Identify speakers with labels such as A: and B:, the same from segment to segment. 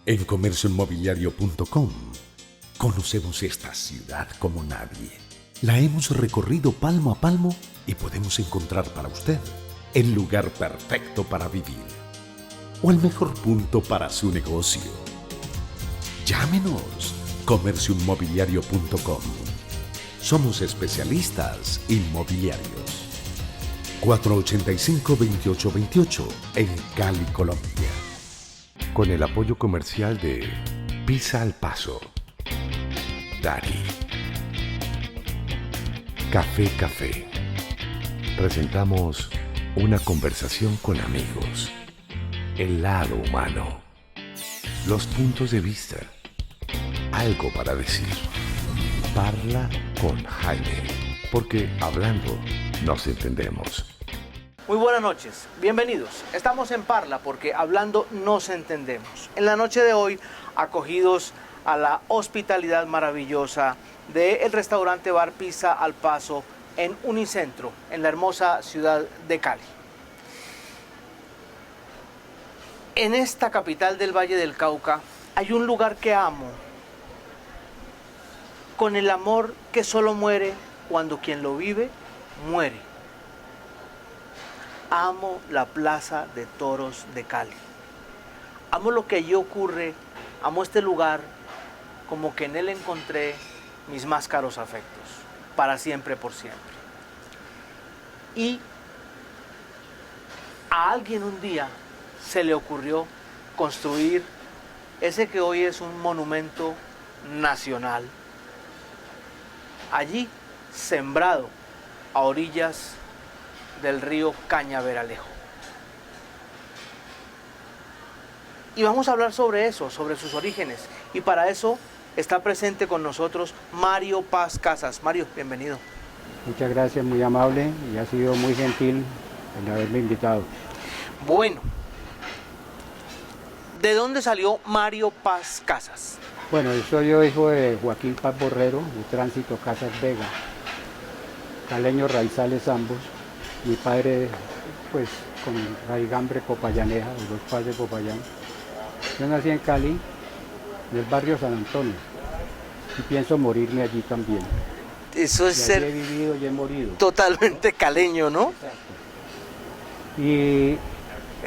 A: En comercioinmobiliario.com conocemos esta ciudad como nadie. La hemos recorrido palmo a palmo y podemos encontrar para usted el lugar perfecto para vivir o el mejor punto para su negocio. Llámenos comercioinmobiliario.com. Somos especialistas inmobiliarios. 485-2828 en Cali, Colombia. Con el apoyo comercial de Pizza al Paso, Dari, Café. Presentamos una conversación con amigos, el lado humano, los puntos de vista, algo para decir. Parla con Jaime, porque hablando nos entendemos.
B: Muy buenas noches, bienvenidos. Estamos en Parla porque hablando nos entendemos. En la noche de hoy, acogidos a la hospitalidad maravillosa del restaurante Bar Pizza al Paso en Unicentro, en la hermosa ciudad de Cali. En esta capital del Valle del Cauca hay un lugar que amo, con el amor que solo muere cuando quien lo vive, muere. Amo la Plaza de Toros de Cali. Amo lo que allí ocurre, amo este lugar, como que en él encontré mis más caros afectos, para siempre, por siempre. Y a alguien un día se le ocurrió construir ese que hoy es un monumento nacional, allí sembrado a orillas del río Cañaveralejo. Y vamos a hablar sobre eso, sobre sus orígenes. Y para eso está presente con nosotros Mario Paz Casas. Mario, bienvenido.
C: Muchas gracias, muy amable y ha sido muy gentil el haberme invitado.
B: Bueno, ¿de dónde salió Mario Paz Casas?
C: Bueno, yo soy hijo de Joaquín Paz Borrero, de Tránsito Casas Vega, caleños raizales ambos. Mi padre, pues, con raigambre popayaneja, de los padres de Popayán. Yo nací en Cali, en el barrio San Antonio, y pienso morirme allí también.
B: Eso es
C: Y
B: ser
C: allí he vivido y he morido.
B: totalmente caleño, ¿no?
C: Exacto. Y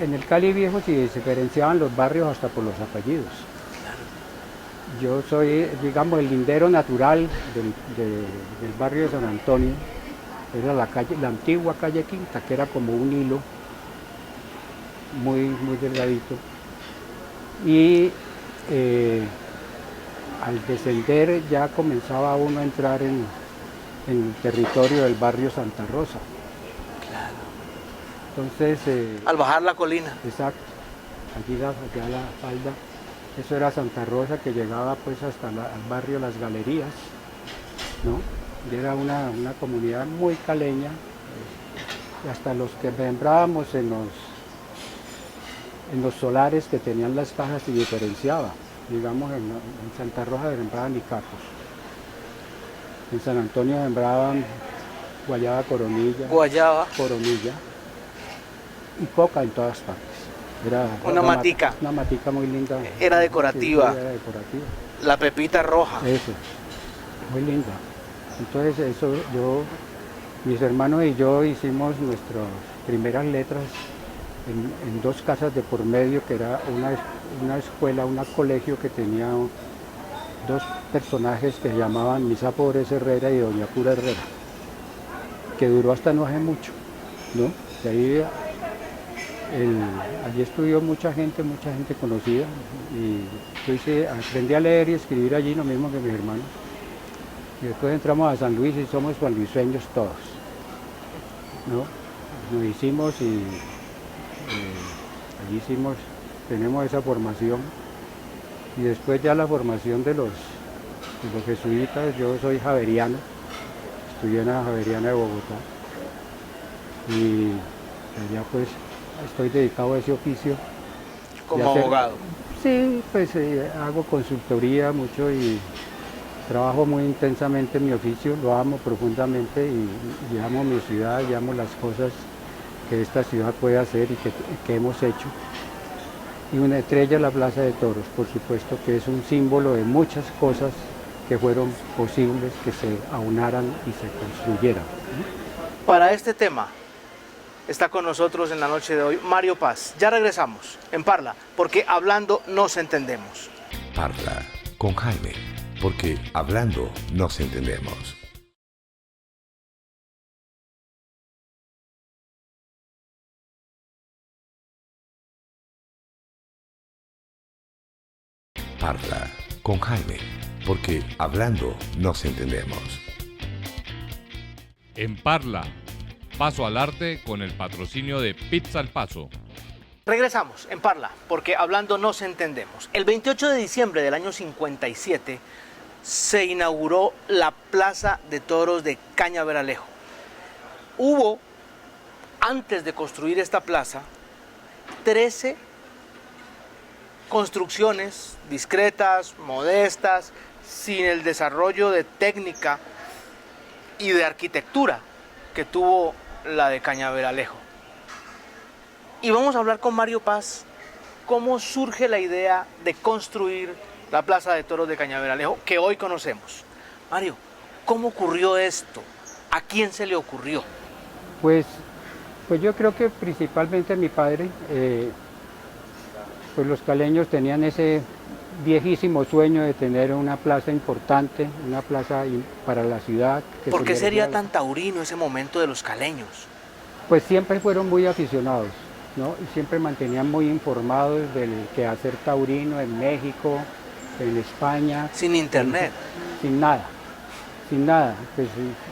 C: en el Cali viejo se diferenciaban los barrios hasta por los apellidos. Yo soy, digamos, el lindero natural del barrio de San Antonio. Era la antigua calle Quinta, que era como un hilo muy delgadito. Y al descender ya comenzaba uno a entrar en el territorio del barrio Santa Rosa.
B: Claro.
C: Entonces,
B: Al bajar la colina.
C: exacto, allá a la falda, eso era Santa Rosa, que llegaba pues hasta al barrio Las Galerías, ¿no? Y era una comunidad muy caleña, y hasta los que sembrábamos en los solares que tenían las cajas se diferenciaba. Digamos, en Santa Rosa sembraban icacos, en San Antonio sembraban guayaba coronilla, y coca en todas partes. Era
B: Una matica.
C: Una matica muy linda.
B: Era decorativa.
C: Sí, era decorativa.
B: La pepita roja.
C: Eso, muy linda. Entonces mis hermanos y yo hicimos nuestras primeras letras en dos casas de por medio, que era una escuela, un colegio que tenía dos personajes que se llamaban Misa Pobres Herrera y Doña Pura Herrera, que duró hasta no hace mucho, ¿no? De ahí allí estudió mucha gente conocida, y yo aprendí a leer y escribir allí, lo mismo que mis hermanos. Y después entramos a San Luis y somos sanluiseños todos, ¿no? Nos hicimos y allí tenemos esa formación. Y después ya la formación de los jesuitas. Yo soy javeriano, estudié en la Javeriana de Bogotá, y allá pues estoy dedicado a ese oficio.
B: Como abogado.
C: Sí, pues hago consultoría mucho y trabajo muy intensamente en mi oficio, lo amo profundamente y amo mi ciudad y amo las cosas que esta ciudad puede hacer y que hemos hecho. y una estrella la Plaza de Toros, por supuesto que es un símbolo de muchas cosas que fueron posibles que se aunaran y se construyeran, ¿no?
B: Para este tema está con nosotros en la noche de hoy Mario Paz. Ya regresamos en Parla, porque hablando nos entendemos.
D: Parla con Jaime, porque hablando nos entendemos. Parla con Jaime, porque hablando nos entendemos.
E: En Parla, paso al arte con el patrocinio de Pizza al Paso.
B: Regresamos en Parla, porque hablando nos entendemos. El 28 de diciembre del año 57 se inauguró la Plaza de Toros de Cañaveralejo. Hubo, antes de construir esta plaza, 13 construcciones discretas, modestas, sin el desarrollo de técnica y de arquitectura que tuvo la de Cañaveralejo. Y vamos a hablar con Mario Paz cómo surge la idea de construir la Plaza de Toros de Cañaveralejo que hoy conocemos. Mario, ¿cómo ocurrió esto? ¿A quién se le ocurrió?
C: Pues yo creo que principalmente mi padre, pues los caleños tenían ese viejísimo sueño de tener una plaza importante, una plaza para la ciudad.
B: ¿Por qué sería tan taurino ese momento de los caleños?
C: Pues siempre fueron muy aficionados, ¿no? Y siempre mantenían muy informados del quehacer taurino en México, en España.
B: Sin internet.
C: Sin nada, sin nada. Pues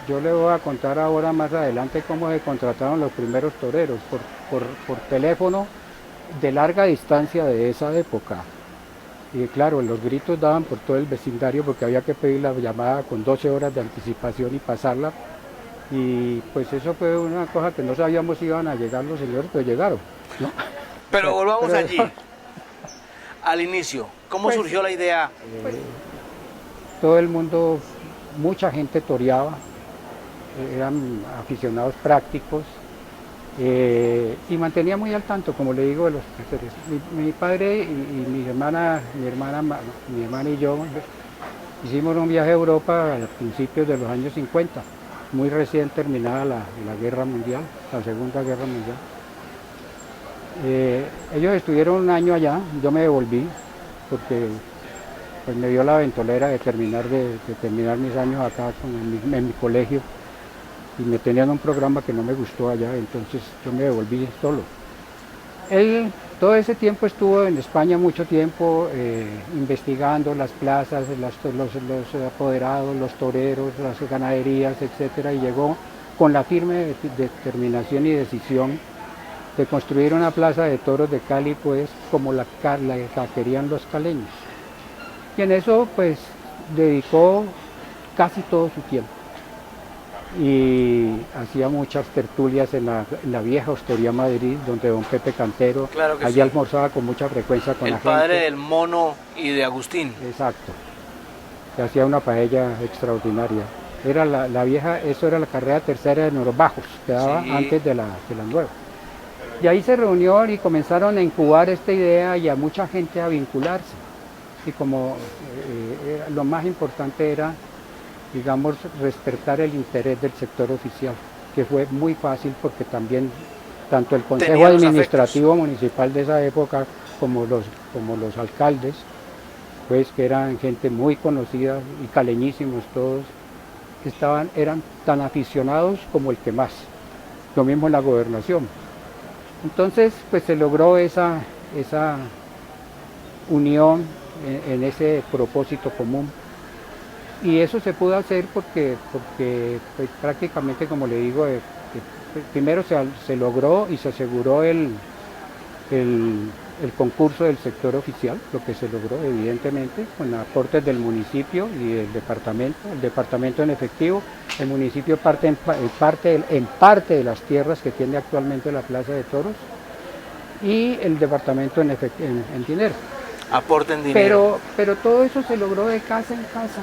C: yo le voy a contar ahora más adelante cómo se contrataron los primeros toreros por teléfono de larga distancia de esa época. Y claro, los gritos daban por todo el vecindario porque había que pedir la llamada con 12 horas de anticipación y pasarla. Y pues eso fue una cosa que no sabíamos si iban a llegar los señores, pero llegaron, ¿no?
B: Pero volvamos allí, al inicio. ¿Cómo
C: Pues,
B: surgió la idea?
C: Todo el mundo, mucha gente toreaba, eran aficionados prácticos, y mantenía muy al tanto, como le digo, de los placeres. Mi padre y mi hermana y yo hicimos un viaje a Europa a principios de los años 50, muy recién terminada la Guerra Mundial, la Segunda Guerra Mundial. Ellos estuvieron un año allá, yo me devolví porque pues, me dio la ventolera de terminar mis años acá en mi colegio, y me tenían un programa que no me gustó allá, entonces yo me devolví solo. Él todo ese tiempo estuvo en España mucho tiempo investigando las plazas, los apoderados, los toreros, las ganaderías, etcétera, y llegó con la firme determinación y decisión de construir una plaza de toros de Cali, pues como la querían los caleños. Y en eso pues dedicó casi todo su tiempo. Y hacía muchas tertulias en la vieja Hostería Madrid, donde don Pepe Cantero,
B: Claro que
C: allí
B: sí.
C: almorzaba con mucha frecuencia con la
B: El
C: gente.
B: padre del Mono y de Agustín.
C: Exacto. Que hacía una paella extraordinaria. Era la vieja, eso era la carrera tercera de Nuevos Bajos, que daba
B: Sí.
C: antes de la nueva. Y ahí se reunió y comenzaron a incubar esta idea y a mucha gente a vincularse. Y como lo más importante era, digamos, despertar el interés del sector oficial, que fue muy fácil porque también tanto el Consejo
B: Tenía los
C: Administrativo Municipal de esa época como los alcaldes, pues que eran gente muy conocida y caleñísimos todos, eran tan aficionados como el que más, lo mismo en la gobernación. Entonces, pues se logró esa unión en ese propósito común. Y eso se pudo hacer porque pues, prácticamente, como le digo, primero se logró y se aseguró el concurso del sector oficial, lo que se logró evidentemente con aportes del municipio y del departamento, el departamento en efectivo, el municipio en parte de las tierras que tiene actualmente la Plaza de Toros, y el departamento en dinero.
B: Aporten dinero.
C: Pero todo eso se logró de casa en casa.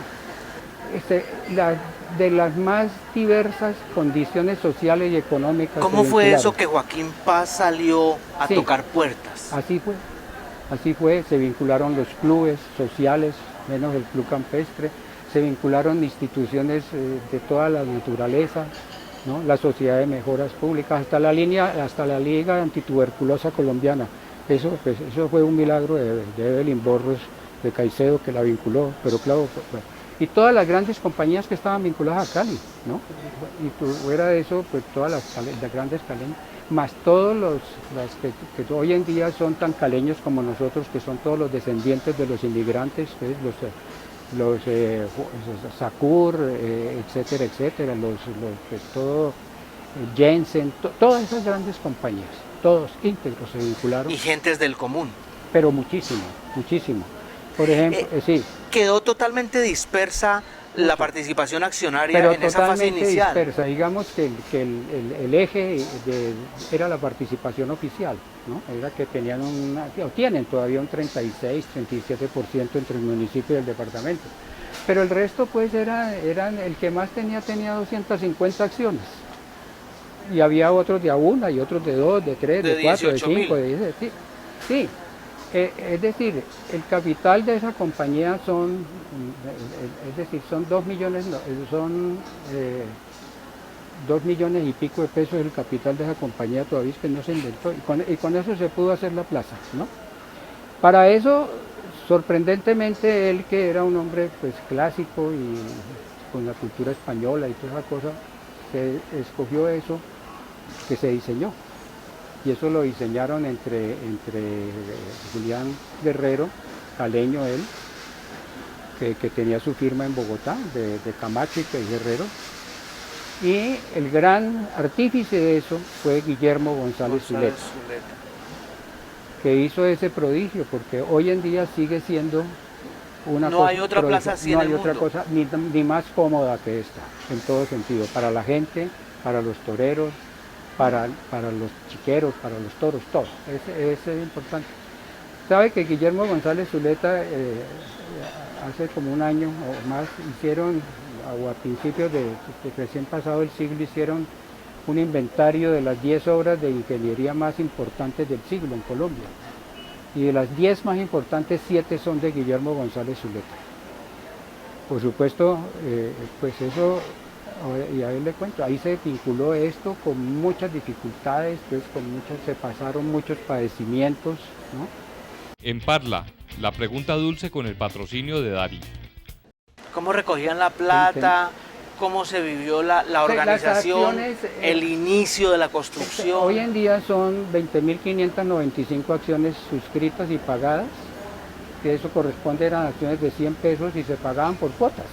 C: De las más diversas condiciones sociales y económicas.
B: ¿Cómo fue eso que Joaquín Paz salió a
C: Sí.
B: tocar puertas?
C: Así fue. Así fue, se vincularon los clubes sociales, menos el club campestre, se vincularon instituciones de toda la naturaleza, ¿no? La Sociedad de Mejoras Públicas, hasta la Liga Antituberculosa Colombiana. Eso fue un milagro de Evelyn Borros, de Caicedo, que la vinculó, pero claro, y todas las grandes compañías que estaban vinculadas a Cali, ¿no? Y fuera de eso, pues todas las grandes caleñas, más todos las que hoy en día son tan caleños como nosotros, que son todos los descendientes de los inmigrantes, pues, los Sacur, etcétera, etcétera, pues, todo Jensen, todas esas grandes compañías, todos íntegros se vincularon.
B: Y gentes del común.
C: Pero muchísimo, muchísimo. Por ejemplo, sí.
B: Quedó totalmente dispersa la participación accionaria
C: pero
B: en esa fase inicial.
C: Dispersa. Digamos que el eje era la participación oficial, ¿no? Era que tienen todavía un 36, 37% entre el municipio y el departamento. Pero el resto pues eran el que más tenía 250 acciones. Y había otros de a una y otros de 2, de 3, de 4, de 5, de 10. Sí. Es decir, el capital de esa compañía son 2 millones, son 2 millones y pico de pesos el capital de esa compañía, todavía es que no se inventó, y con eso se pudo hacer la plaza, ¿no? Para eso, sorprendentemente, él, que era un hombre pues clásico y con la cultura española y toda esa cosa, se escogió eso que se diseñó. Y eso lo diseñaron entre Julián Guerrero, caleño él, que tenía su firma en Bogotá, de Camacho y Guerrero, y el gran artífice de eso fue Guillermo González Zuleta, que hizo ese prodigio, porque hoy en día sigue siendo una cosa.
B: No hay otra plaza así en el mundo.
C: No hay otra cosa ni más cómoda que esta, en todo sentido, para la gente, para los toreros, para los chiqueros, para los toros, todo. Es importante. Sabe que Guillermo González Zuleta hace como un año o más hicieron, o a principios de recién pasado el siglo, hicieron un inventario de las 10 obras de ingeniería más importantes del siglo en Colombia. Y de las 10 más importantes, 7 son de Guillermo González Zuleta. Por supuesto, pues eso, y a él le cuento, ahí se vinculó esto con muchas dificultades, pues se pasaron muchos padecimientos, ¿no?
E: En Parla, la pregunta dulce con el patrocinio de Dari.
B: ¿Cómo recogían la plata? ¿Cómo se vivió la organización, el inicio de la construcción?
C: Hoy en día son 20.595 acciones suscritas y pagadas, que eso corresponde a acciones de 100 pesos y se pagaban por cuotas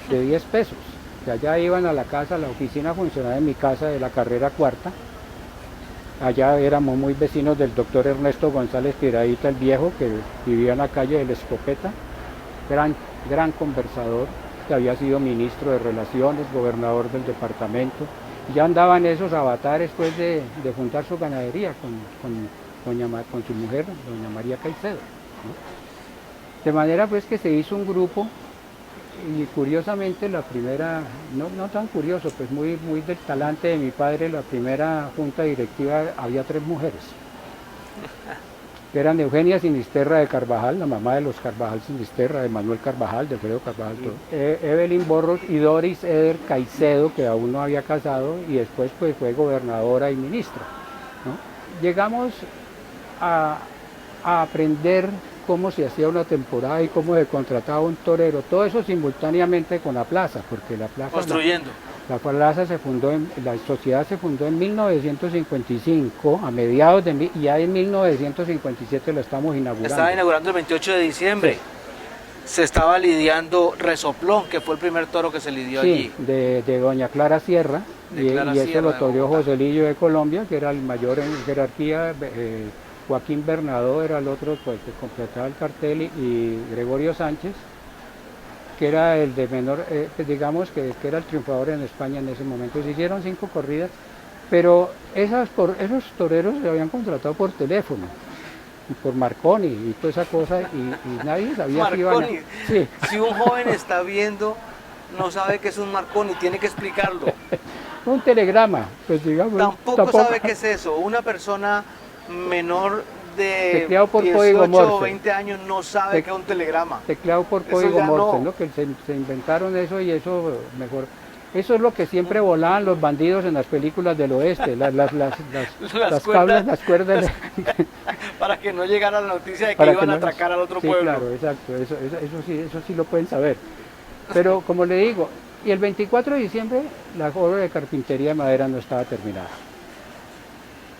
C: de 10 pesos. Que allá iban a la casa, la oficina funcionaba en mi casa de la carrera cuarta. Allá éramos muy vecinos del doctor Ernesto González Tiradita, el viejo, que vivía en la calle de la Escopeta, gran conversador, que había sido ministro de Relaciones, gobernador del departamento. Ya andaban esos avatares pues, de fundar su ganadería con su mujer, doña María Caicedo, ¿no? De manera pues que se hizo un grupo. Y curiosamente la primera, no tan curioso, pues muy del talante de mi padre, la primera junta directiva había 3 mujeres. Que eran Eugenia Sinisterra de Carvajal, la mamá de los Carvajal Sinisterra, de Manuel Carvajal, de Alfredo Carvajal, Evelyn Borros y Doris Eder Caicedo, que aún no había casado, y después pues fue gobernadora y ministra, ¿no? Llegamos a aprender cómo se hacía una temporada y cómo se contrataba un torero, todo eso simultáneamente con la plaza, porque la plaza...
B: Construyendo.
C: La plaza la sociedad se fundó en 1955, a mediados y ya en 1957 la estamos inaugurando.
B: Estaba inaugurando el 28 de diciembre. Sí. Se estaba lidiando Resoplón, que fue el primer toro que se lidió allí.
C: Sí, de doña Clara Sierra, y eso lo toreó Joselillo de Colombia, que era el mayor en jerarquía. Joaquín Bernardo era el otro pues, que completaba el cartel, y Gregorio Sánchez, que era el de menor, digamos que era el triunfador en España en ese momento. Se hicieron 5 corridas, pero esos toreros se habían contratado por teléfono, y por Marconi y toda esa cosa, y nadie sabía
B: Marconi.
C: Que iban a... Sí.
B: Si un joven está viendo, no sabe qué es un Marconi, tiene que explicarlo.
C: Un telegrama, pues digamos.
B: Tampoco sabe qué es eso. Una persona menor de
C: Tecleado por
B: 18
C: código
B: o
C: Morse.
B: 20 años no sabe qué es un telegrama.
C: Tecleado por
B: Eso
C: código
B: ya
C: Morse,
B: no.
C: ¿no? Que se inventaron eso y eso mejor. Eso es lo que siempre volaban los bandidos en las películas del oeste, las cuerdas
B: Para que no llegara la noticia de que
C: para
B: iban
C: que
B: a
C: no-
B: atracar al otro
C: sí,
B: pueblo.
C: claro, exacto, eso sí lo pueden saber. Pero como le digo, y el 24 de diciembre la obra de carpintería de madera no estaba terminada.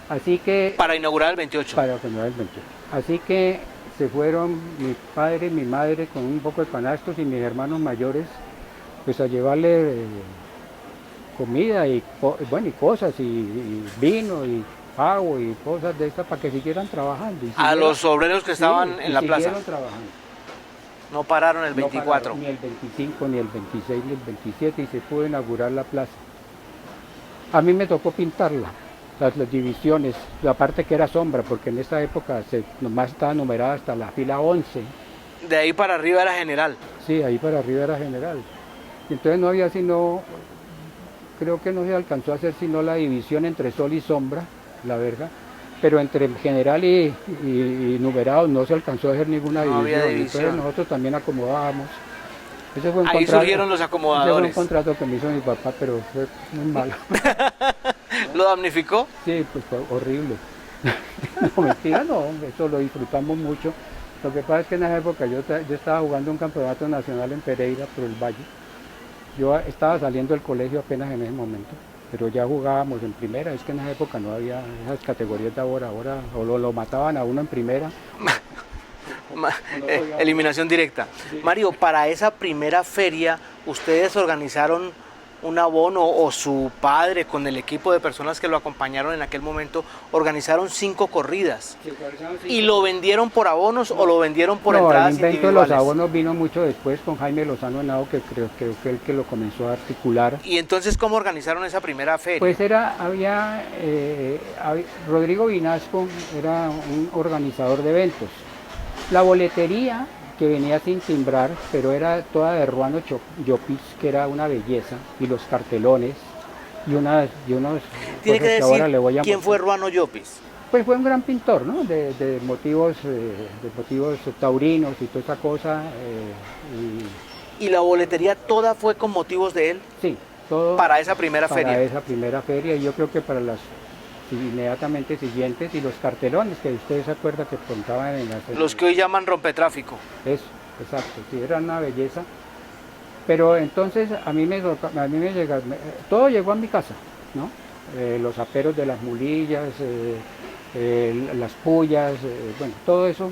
C: Así que
B: Para inaugurar el 28.
C: para terminar el 28. Así que se fueron mi padre y mi madre con un poco de canastos y mis hermanos mayores pues a llevarle comida y cosas y vino y pavo y cosas de estas para que siguieran trabajando. Y
B: A
C: siguieran-
B: los obreros que estaban
C: sí,
B: en
C: y
B: la plaza.
C: siguieron trabajando.
B: No pararon el
C: No
B: 24.
C: pararon ni el 25, ni el 26, ni el 27 y se pudo inaugurar la plaza. A mí me tocó pintarla, las divisiones, la parte que era sombra, porque en esta época nomás estaba numerada hasta la fila 11.
B: De ahí para arriba era general.
C: Sí, ahí para arriba era general. Y entonces no había sino, creo que no se alcanzó a hacer sino la división entre sol y sombra, la verga, pero entre general y numerados no se alcanzó a hacer ninguna
B: No había
C: división.
B: división.
C: Entonces nosotros también acomodábamos. Ese fue un
B: Ahí
C: contrato-
B: surgieron los
C: ese fue un
B: acomodadores.
C: contrato que me hizo mi papá, pero fue muy malo.
B: ¿Lo damnificó?
C: Sí, pues fue horrible. No, mentira, no, eso lo disfrutamos mucho. Lo que pasa es que en esa época yo estaba jugando un campeonato nacional en Pereira, por el Valle. Yo estaba saliendo del colegio apenas en ese momento, pero ya jugábamos en primera. Es que en esa época no había esas categorías de ahora o lo mataban a uno en primera.
B: Eliminación directa. Mario, para esa primera feria, ¿ustedes organizaron un abono o su padre con el equipo de personas que lo acompañaron en aquel momento organizaron 5 corridas? ¿Y lo vendieron por abonos o lo vendieron por
C: No, el
B: entradas
C: invento de
B: individuales?
C: los abonos vino mucho después con Jaime Lozano Henao, que creo que fue el que lo comenzó a articular.
B: ¿Y entonces cómo organizaron esa primera feria?
C: Pues Rodrigo Vinasco era un organizador de eventos. La boletería, que venía sin timbrar, pero era toda de Ruano Llopis, que era una belleza, y los cartelones, y unos
B: Tiene que
C: cosas ahora
B: decir
C: le voy a
B: quién
C: mostrar.
B: fue Ruano Llopis.
C: Pues fue un gran pintor, ¿no? De motivos taurinos y toda esa cosa.
B: ¿Y la boletería toda fue con motivos de él?
C: Sí, todo
B: Para esa primera
C: para
B: feria.
C: esa primera feria, y yo creo que para las inmediatamente siguientes, y los cartelones que ustedes se acuerdan que contaban en las...
B: Los que hoy llaman rompetráfico.
C: Eso, exacto, sí, era una belleza. Pero entonces a mí me llega, todo llegó a mi casa, ¿no? Los aperos de las mulillas, las pullas, bueno, todo eso.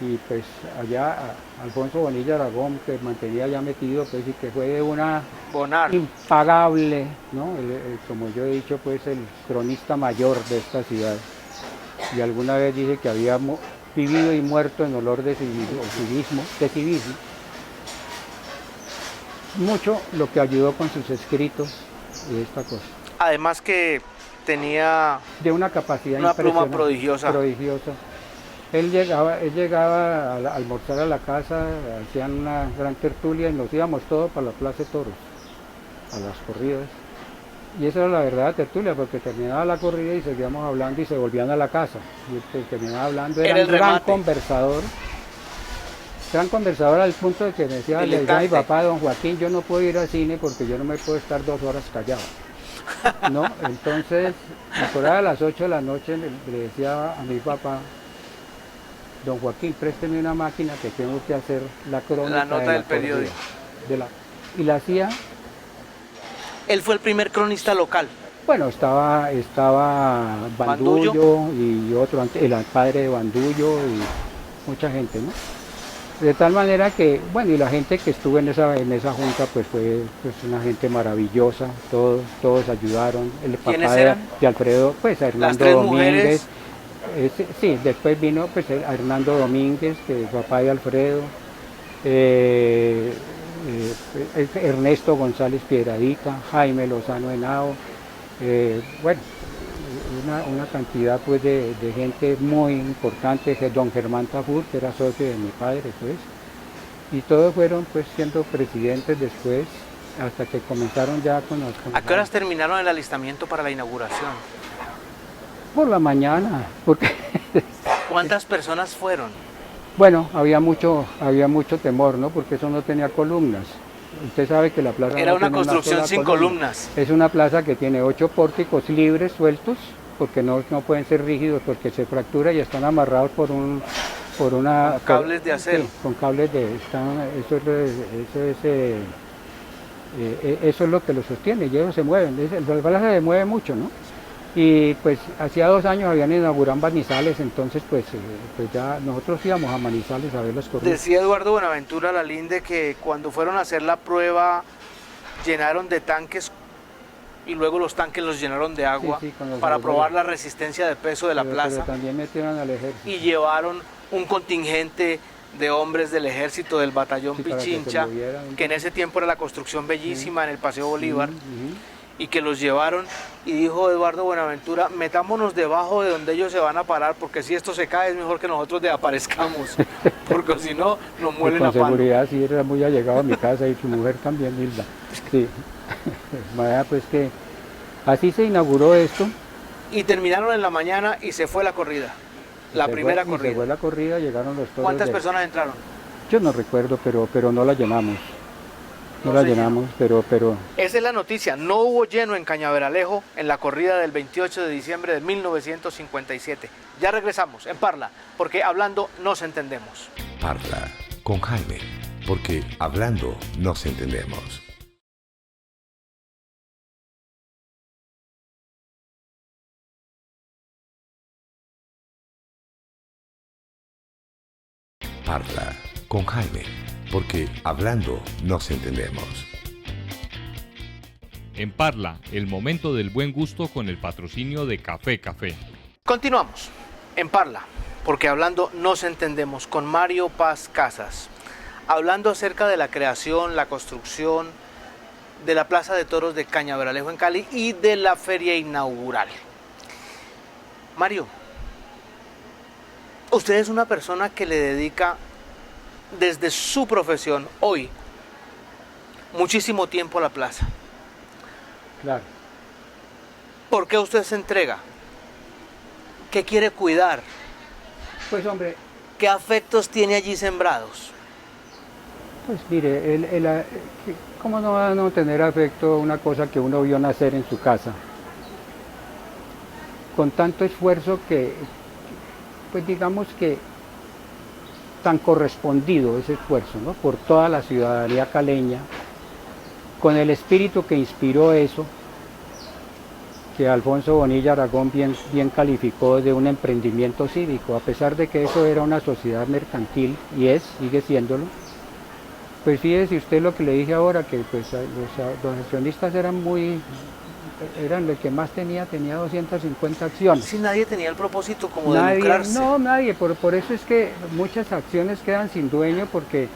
C: Y pues allá Alfonso Bonilla Aragón, que mantenía ya metido, pues, y que fue de una
B: Bonar.
C: impagable, ¿no? Como yo he dicho, pues el cronista mayor de esta ciudad. Y alguna vez dije que había vivido y muerto en olor de civismo. Mucho lo que ayudó con sus escritos y esta cosa.
B: Además que tenía
C: De una capacidad
B: una pluma
C: impresionante,
B: prodigiosa.
C: Él llegaba a almorzar a la casa, hacían una gran tertulia y nos íbamos todos para la Plaza de Toros, a las corridas. Y esa era la verdadera tertulia, porque terminaba la corrida y seguíamos hablando y se volvían a la casa. Y pues, terminaba hablando,
B: Era
C: era
B: el
C: un gran
B: remate.
C: conversador al punto de que me decía, le decía a mi
B: Diletante.
C: papá, don Joaquín, yo no puedo ir al cine porque yo no me puedo estar 2 horas callado. ¿No? Entonces, por ahí a las 8 de la noche le decía a mi papá, don Joaquín, présteme una máquina que tengo que hacer la crónica
B: La nota
C: de
B: del
C: corrida,
B: periódico.
C: y la hacía,
B: Él fue el primer cronista local.
C: bueno, estaba
B: Bandullo.
C: Bandullo y otro, el padre de Bandullo y mucha gente, ¿no? De tal manera que, bueno, y la gente que estuvo en esa junta, pues fue pues, una gente maravillosa, todos ayudaron. El
B: ¿Quiénes
C: papá
B: eran?
C: de Alfredo, pues a Hernando
B: tres
C: Domínguez.
B: mujeres.
C: Sí, después vino pues a Hernando Domínguez, que es papá de Alfredo, Ernesto González Piedradita, Jaime Lozano Henao, bueno, una cantidad pues de gente muy importante, don Germán Tafur, que era socio de mi padre, pues, y todos fueron pues siendo presidentes después, hasta que comenzaron ya con los...
B: ¿A qué horas terminaron el alistamiento para la inauguración?
C: Por la mañana, porque
B: ¿Cuántas personas fueron?
C: bueno, había mucho temor, ¿no? Porque eso no tenía columnas. Usted sabe que la plaza
B: Era
C: no
B: una
C: tiene
B: construcción
C: sola
B: sin
C: columna.
B: columnas.
C: Es una plaza que tiene 8 pórticos libres, sueltos, porque no pueden ser rígidos porque se fractura y están amarrados por una...
B: Con cables de acero.
C: Sí, con cables eso es lo que lo sostiene y ellos se mueven. La plaza se mueve mucho, ¿no? Y pues hacía 2 años habían inaugurado Manizales, entonces pues ya nosotros íbamos a Manizales a ver las corridas.
B: Decía Eduardo Buenaventura Lalinde que cuando fueron a hacer la prueba llenaron de tanques y luego los tanques los llenaron de agua
C: Sí, con los
B: para
C: árboles.
B: probar la resistencia de peso de la
C: Pero
B: plaza
C: también metieron al ejército.
B: y llevaron un contingente de hombres del ejército del batallón
C: Sí, para que se
B: Pichincha,
C: movieran.
B: que en ese tiempo era la construcción bellísima en el Paseo Bolívar,
C: Ujú.
B: y que los llevaron, y dijo Eduardo Buenaventura, metámonos debajo de donde ellos se van a parar, porque si esto se cae es mejor que nosotros desaparezcamos, porque si no nos
C: Y
B: muelen
C: con
B: a palo.
C: seguridad sí era muy allegado a mi casa y su mujer también, Hilda. Sí. Vaya, pues que así se inauguró esto.
B: Y terminaron en la mañana y se fue la corrida, la primera
C: Se fue
B: corrida.
C: la corrida, llegaron los toros.
B: ¿Cuántas personas entraron?
C: Yo no recuerdo, pero no la llenamos. No
B: No
C: la
B: se
C: llenamos, pero
B: Esa es la noticia, no hubo lleno en Cañaveralejo en la corrida del 28 de diciembre de 1957. Ya regresamos en Parla, porque hablando nos entendemos.
D: Parla con Jaime, porque hablando nos entendemos. Parla con Jaime, porque hablando nos entendemos.
E: En Parla, el momento del buen gusto con el patrocinio de Café Café.
B: Continuamos en Parla, porque hablando nos entendemos con Mario Paz Casas, hablando acerca de la creación, la construcción de la Plaza de Toros de Cañaveralejo en Cali y de la feria inaugural. Mario, usted es una persona que le dedica desde su profesión hoy muchísimo tiempo a la plaza.
C: claro.
B: ¿Por qué usted se entrega? ¿Qué quiere cuidar?
C: Pues hombre,
B: ¿Qué afectos tiene allí sembrados?
C: pues mire, ¿cómo no va a no tener afecto una cosa que uno vio nacer en su casa? Con tanto esfuerzo que, pues digamos que tan correspondido ese esfuerzo, ¿no? Por toda la ciudadanía caleña, con el espíritu que inspiró eso, que Alfonso Bonilla Aragón bien calificó de un emprendimiento cívico, a pesar de que eso era una sociedad mercantil, y sigue siéndolo. Pues fíjese usted lo que le dije ahora, que pues los accionistas eran el que más tenía 250 acciones.
B: Si nadie tenía el propósito como de
C: Nadie,
B: lucrarse.
C: no, nadie, por eso es que muchas acciones quedan sin dueño, porque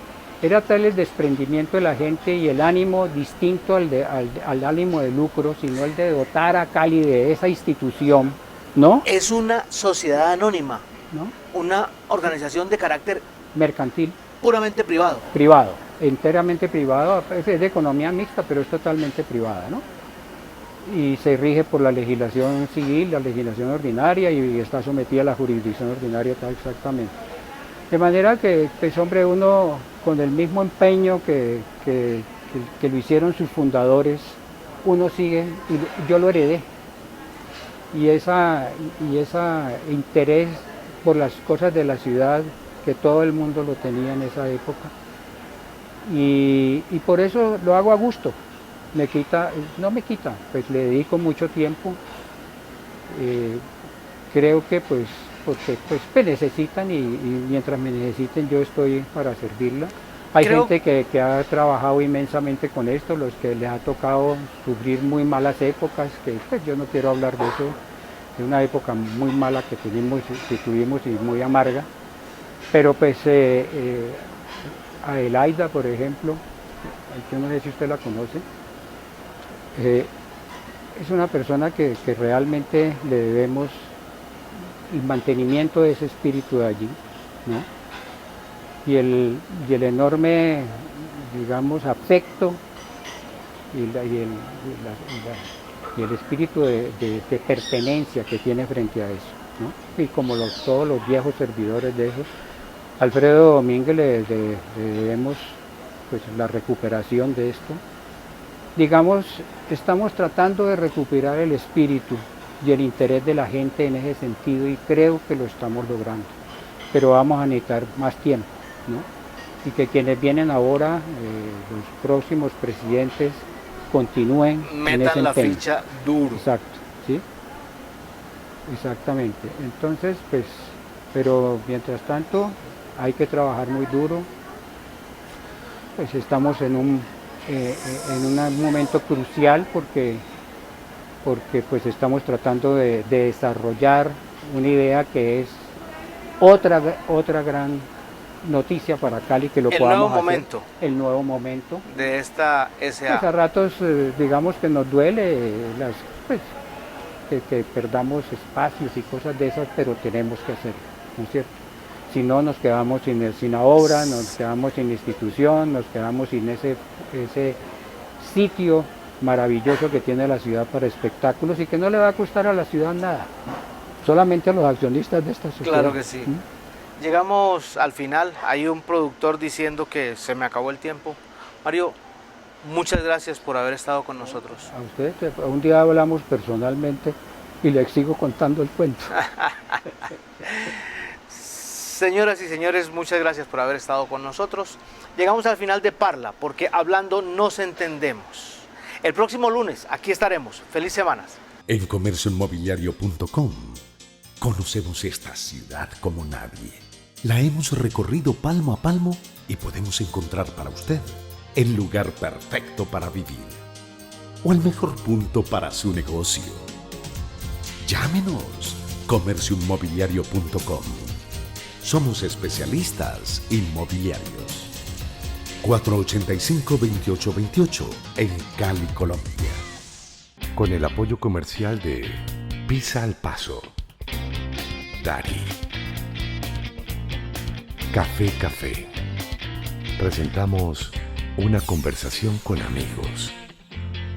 C: era tal el desprendimiento de la gente y el ánimo distinto al ánimo de lucro, sino el de dotar a Cali de esa institución, ¿no?
B: Es una sociedad anónima,
C: ¿No?
B: una organización de carácter
C: Mercantil,
B: puramente privado.
C: privado, enteramente privado, es de economía mixta, pero es totalmente privada, ¿no? Y se rige por la legislación civil, la legislación ordinaria, y está sometida a la jurisdicción ordinaria exactamente. De manera que, pues hombre, uno con el mismo empeño que lo hicieron sus fundadores, uno sigue, y yo lo heredé. Y ese interés por las cosas de la ciudad, que todo el mundo lo tenía en esa época, y por eso lo hago a gusto. No me quita, pues le dedico mucho tiempo. Creo que porque me necesitan, y mientras me necesiten yo estoy para servirla. Hay gente que ha trabajado inmensamente con esto, los que les ha tocado sufrir muy malas épocas, que pues yo no quiero hablar de eso, de una época muy mala que tuvimos y muy amarga. Pero pues Adelaida, por ejemplo, yo no sé si usted la conoce, es una persona que realmente le debemos el mantenimiento de ese espíritu de allí, ¿no? Y el enorme, digamos, afecto y y el espíritu de pertenencia que tiene frente a eso, ¿no? Y como todos los viejos servidores de eso, Alfredo Domínguez le debemos pues, la recuperación de esto. Digamos, estamos tratando de recuperar el espíritu y el interés de la gente en ese sentido y creo que lo estamos logrando, pero vamos a necesitar más tiempo, ¿no? Y que quienes vienen ahora, los próximos presidentes, continúen en ese
B: Metan la
C: empeño.
B: ficha duro.
C: Exacto, ¿sí? Exactamente. Entonces, pues, pero mientras tanto hay que trabajar muy duro. Pues estamos en un momento crucial porque pues estamos tratando de desarrollar una idea que es otra gran noticia para Cali, que lo
B: El
C: podamos
B: nuevo
C: hacer.
B: momento.
C: El nuevo momento.
B: De esta
C: Pues a
B: SA.
C: ratos digamos que nos duele pues, que perdamos espacios y cosas de esas, pero tenemos que hacerlo, ¿no es cierto? Si no, nos quedamos sin la obra, nos quedamos sin institución, nos quedamos sin ese sitio maravilloso que tiene la ciudad para espectáculos y que no le va a costar a la ciudad nada, solamente a los accionistas de esta sociedad.
B: Claro que sí. Llegamos al final, hay un productor diciendo que se me acabó el tiempo. Mario, muchas gracias por haber estado con nosotros.
C: A ustedes, un día hablamos personalmente y les sigo contando el cuento.
B: Señoras y señores, muchas gracias por haber estado con nosotros. Llegamos al final de Parla, porque hablando nos entendemos. El próximo lunes aquí estaremos. Feliz semanas.
A: En comercioinmobiliario.com conocemos esta ciudad como nadie. La hemos recorrido palmo a palmo y podemos encontrar para usted el lugar perfecto para vivir o el mejor punto para su negocio. Llámenos comercioinmobiliario.com. Somos especialistas inmobiliarios. 485-2828 en Cali, Colombia.
D: Con el apoyo comercial de Pizza al Paso, Dari, Café. Presentamos una conversación con amigos,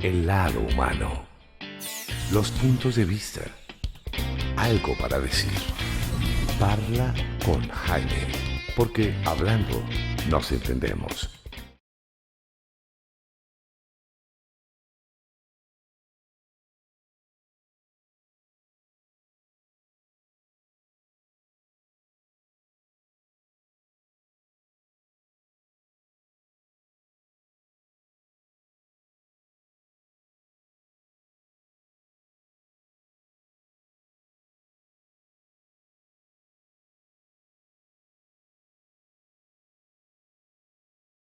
D: el lado humano, los puntos de vista, algo para decir. Parla con Jaime, porque hablando nos entendemos.